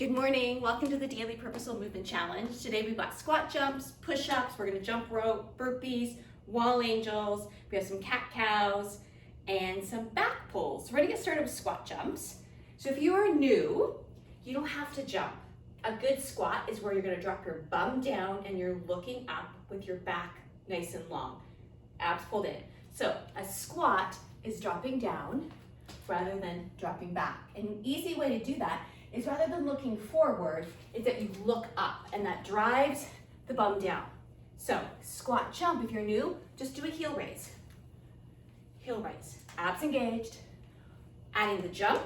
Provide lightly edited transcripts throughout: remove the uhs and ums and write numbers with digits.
Good morning, welcome to the Daily Purposeful Movement Challenge. Today we've got squat jumps, push-ups, we're gonna jump rope, burpees, wall angels, we have some cat-cows, and some back pulls. We're gonna get started with squat jumps. So if you are new, you don't have to jump. A good squat is where you're gonna drop your bum down and you're looking up with your back nice and long, abs pulled in. So a squat is dropping down rather than dropping back. And an easy way to do that is rather than looking forward, is that you look up and that drives the bum down. So squat jump, if you're new, just do a heel raise. Heel raise, abs engaged, adding the jump,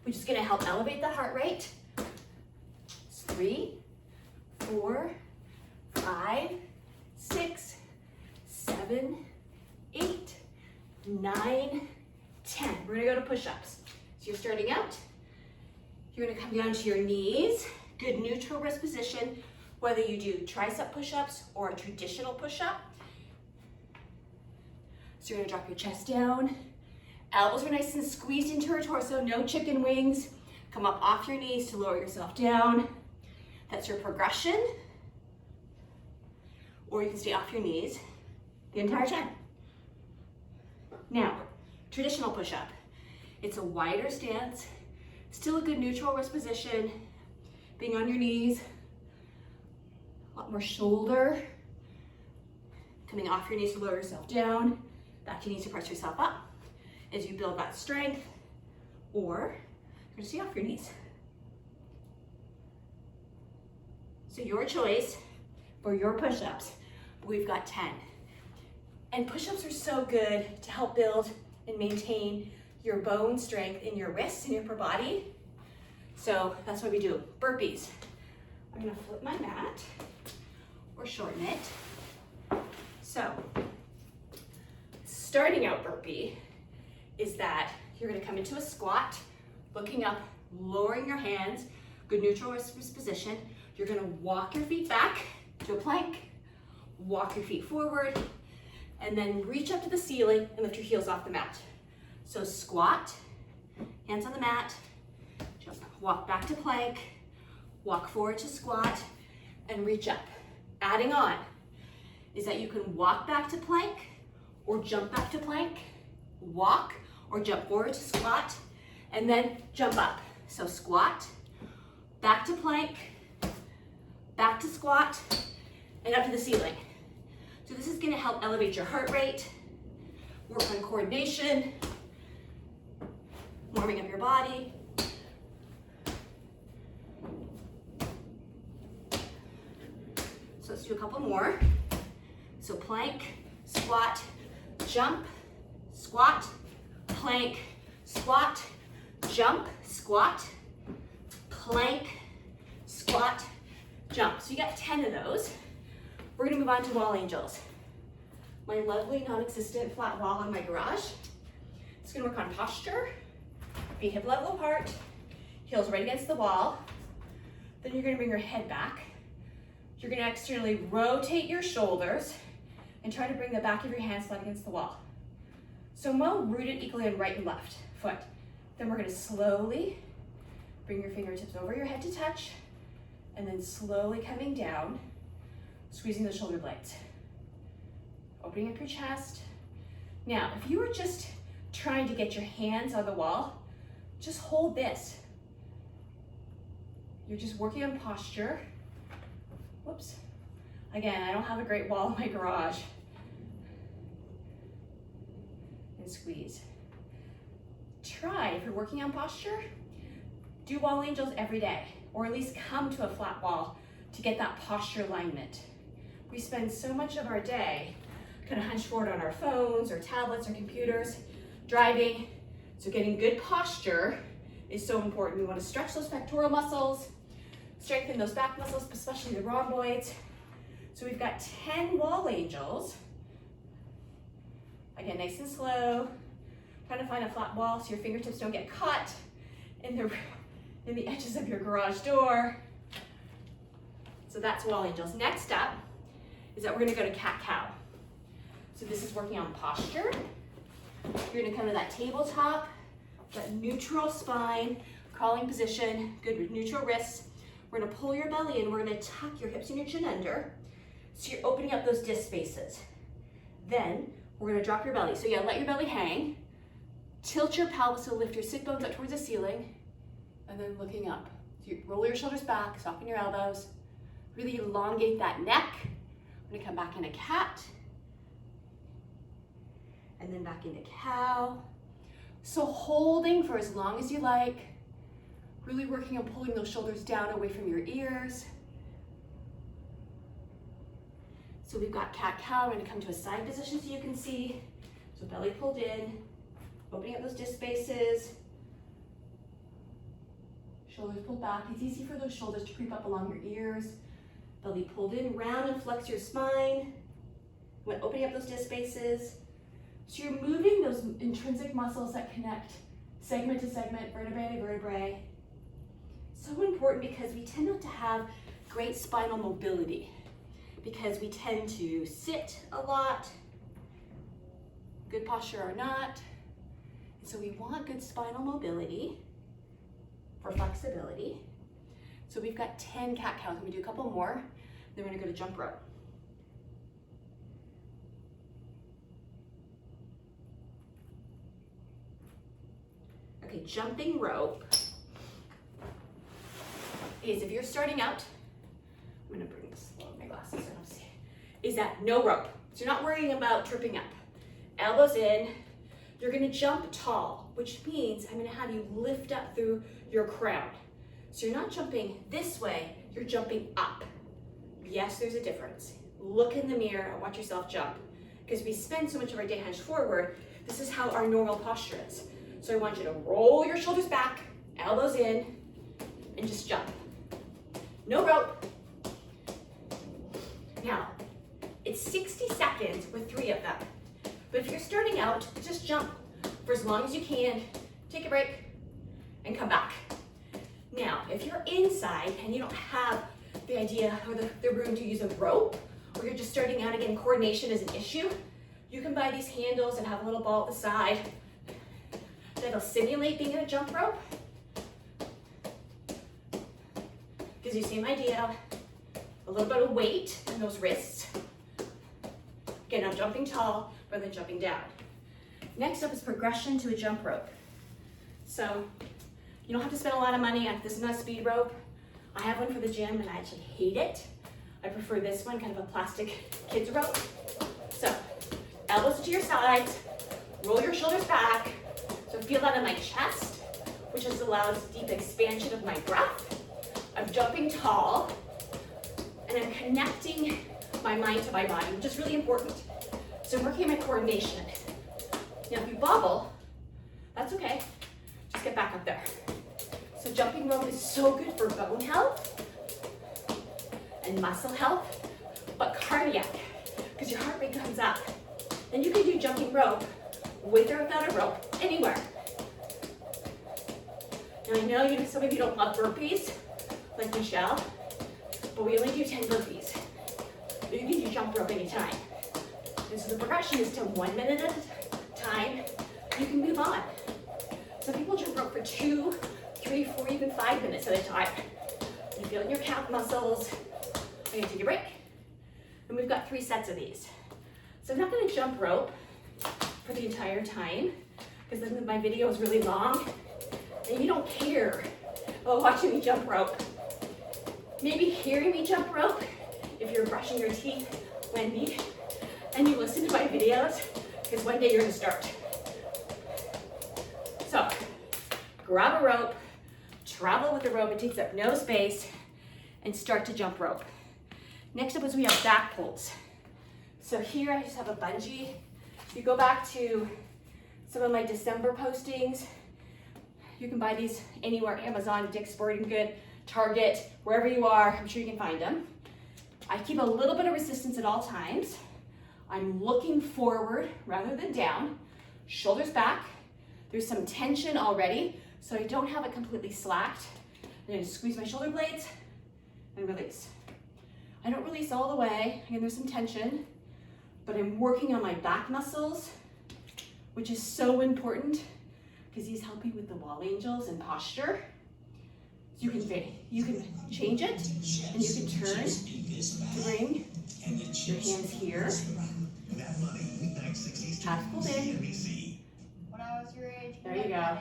which is gonna help elevate the heart rate. It's 3, 4, 5, 6, 7, 8, 9, 10. We're gonna go to push-ups. So you're starting out, you're gonna come down to your knees, good neutral wrist position, whether you do tricep push-ups or a traditional push-up. So you're gonna drop your chest down, elbows are nice and squeezed into your torso, no chicken wings. Come up off your knees to lower yourself down. That's your progression. Or you can stay off your knees the entire time. Now, traditional push-up. It's a wider stance, still a good neutral wrist position, being on your knees, a lot more shoulder, coming off your knees to lower yourself down, back to your knees to press yourself up as you build that strength, or you're gonna stay off your knees. So your choice for your push-ups, we've got 10. And push-ups are so good to help build and maintain your bone strength in your wrists and your upper body. So that's what we do. Burpees. I'm gonna flip my mat or shorten it. So, starting out burpee is that you're gonna come into a squat, looking up, lowering your hands, good neutral wrist position. You're gonna walk your feet back to a plank, walk your feet forward, and then reach up to the ceiling and lift your heels off the mat. So squat, hands on the mat, jump, walk back to plank, walk forward to squat, and reach up. Adding on is that you can walk back to plank or jump back to plank, walk or jump forward to squat, and then jump up. So squat, back to plank, back to squat, and up to the ceiling. So this is gonna help elevate your heart rate, work on coordination, warming up your body. So let's do a couple more. So plank, squat, jump, squat, plank, squat, jump, squat, plank, squat, jump. So you got 10 of those. We're gonna move on to wall angels. My lovely non-existent flat wall in my garage. It's gonna work on posture, be hip level apart, heels right against the wall. Then you're gonna bring your head back. You're gonna externally rotate your shoulders and try to bring the back of your hands flat against the wall. So well rooted equally on right and left foot. Then we're gonna slowly bring your fingertips over your head to touch, and then slowly coming down, squeezing the shoulder blades. Opening up your chest. Now, if you were just trying to get your hands on the wall, just hold this. You're just working on posture. Whoops. Again, I don't have a great wall in my garage. And squeeze. Try, if you're working on posture, do wall angels every day, or at least come to a flat wall to get that posture alignment. We spend so much of our day kind of hunched forward on our phones or tablets or computers, driving. So getting good posture is so important. We want to stretch those pectoral muscles, strengthen those back muscles, especially the rhomboids. So we've got 10 wall angels. Again, nice and slow. Trying to find a flat wall so your fingertips don't get caught in the edges of your garage door. So that's wall angels. Next up is that we're gonna go to cat-cow. So this is working on posture. You're gonna come to that tabletop, that neutral spine, Crawling position, good with neutral wrists. We're gonna pull your belly in. We're gonna tuck your hips and your chin under. So you're opening up those disc spaces. Then we're gonna drop your belly. So yeah, let your belly hang. Tilt your pelvis, so lift your sit bones up towards the ceiling. And then looking up. So you roll your shoulders back, soften your elbows. Really elongate that neck. We're gonna come back into cat. And then back into cow. So holding for as long as you like. Really working on pulling those shoulders down away from your ears. So we've got cat-cow. We're gonna come to a side position so you can see. So belly pulled in, opening up those disc spaces. Shoulders pulled back. It's easy for those shoulders to creep up along your ears. Belly pulled in, round and flex your spine. When opening up those disc spaces. So you're moving those intrinsic muscles that connect segment to segment, vertebrae to vertebrae. So important because we tend not to have great spinal mobility because we tend to sit a lot, good posture or not. And so we want good spinal mobility for flexibility. So we've got 10 cat-cows. I'm gonna do a couple more, then we're gonna go to jump rope. Okay, jumping rope is if you're starting out, I'm gonna bring this along my glasses so I don't see it, is that no rope. So you're not worrying about tripping up. Elbows in, you're gonna jump tall, which means I'm gonna have you lift up through your crown. So you're not jumping this way, you're jumping up. Yes, there's a difference. Look in the mirror and watch yourself jump. Because we spend so much of our day hunched forward, this is how our normal posture is. So I want you to roll your shoulders back, elbows in, and just jump. No rope. Now, it's 60 seconds with 3 of them. But if you're starting out, just jump for as long as you can, take a break, and come back. Now, if you're inside and you don't have the idea or the room to use a rope, or you're just starting out, again, coordination is an issue, you can buy these handles and have a little ball at the side that'll simulate being in a jump rope. Gives you the same idea, a little bit of weight in those wrists. Again, I'm jumping tall rather than jumping down. Next up is progression to a jump rope. So you don't have to spend a lot of money on, this is not a speed rope. I have one for the gym and I actually hate it. I prefer this one, kind of a plastic kids rope. So elbows to your sides, roll your shoulders back. So feel that in my chest, which just allows deep expansion of my breath. I'm jumping tall, and I'm connecting my mind to my body, which is really important. So I'm working on my coordination. Now if you bobble, that's okay. Just get back up there. So jumping rope is so good for bone health and muscle health, but cardiac, because your heart rate comes up. Then you can do jumping rope with or without a rope, anywhere. Now I know some of you don't love burpees, like Michelle, but we only do 10 burpees. But you can do jump rope anytime. And so the progression is to 1 minute at a time. You can move on. Some people jump rope for 2, 3, 4, even 5 minutes at a time. You feel in your calf muscles. I'm gonna take a break. And we've got 3 sets of these. So I'm not gonna jump rope for the entire time, because then my video is really long, and you don't care about watching me jump rope. Maybe hearing me jump rope if you're brushing your teeth, Wendy, and you listen to my videos, because one day you're gonna start. So, grab a rope, travel with the rope, it takes up no space, and start to jump rope. Next up is we have back pulls. So here I just have a bungee. If you go back to some of my December postings, you can buy these anywhere, Amazon, Dick's Sporting Good, Target, wherever you are, I'm sure you can find them. I keep a little bit of resistance at all times. I'm looking forward rather than down, shoulders back. There's some tension already, so I don't have it completely slacked. I'm gonna squeeze my shoulder blades and release. I don't release all the way, again, there's some tension, but I'm working on my back muscles, which is so important because these help me with the wall angels and posture. You can change it, and you can turn to bring your hands here. Half pulled in. When I was your age, There you go.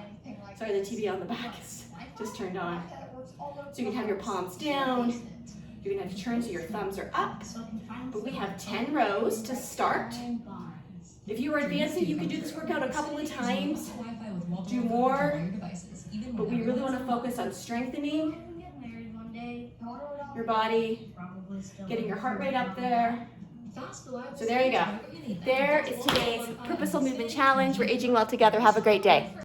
Sorry, the TV on the back is just turned on. So you can have your palms down. You can have to turn so your thumbs are up. But we have 10 rows to start. If you are advancing, you can do this workout a couple of times. Do more. But we really want to focus on strengthening your body, getting your heart rate up there. So there you go. There is today's Purposeful Movement Challenge. We're aging well together. Have a great day.